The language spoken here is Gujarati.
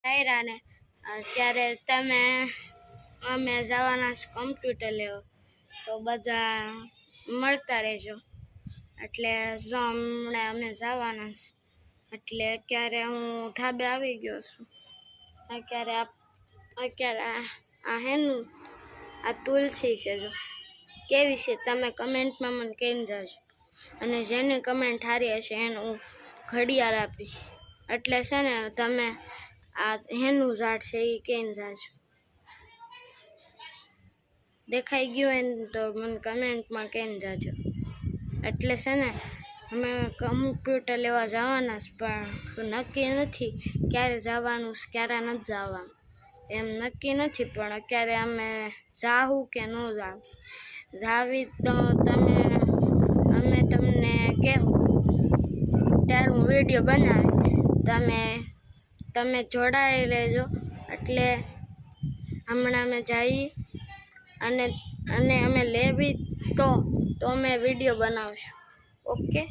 ડાયરાને ત્યારે અમે જવાના કમ્પ્યુટર લેવા, તો બધા મળતા રહેજો. એટલે જો હમણાં અમે જવાના છે, એટલે અત્યારે હું ધાબે આવી ગયો છું. અત્યારે આ હેનું આ તુલસી છે, જો કેવી છે તમે કમેન્ટમાં મને કહીને જાજો. અને જેની કમેન્ટ સારી હશે એને હું ઘડિયાળ આપી. એટલે છે ને તમે આ હેનું ઝાડ છે એ કહીને જાજો. દેખાઈ ગયું હોય ને તો મને કમેન્ટમાં કહીને જાજો. એટલે છે ને અમે કમ્પ્યુટર લેવા જવાના છે, પણ નક્કી નથી ક્યારે જવાનું છે ક્યારે નથી જવાનું, એમ નક્કી નથી. પણ અત્યારે અમે જાવું કે ન જાવું, જાવી તો અમે તમને કહેવું ત્યારે હું વિડીયો બનાવી, તમે જોડાઈ રહેજો. એટલે હમણાં અમે જઈએ અને અમે લેવી તો અમે વિડીયો બનાવશું. ઓકે.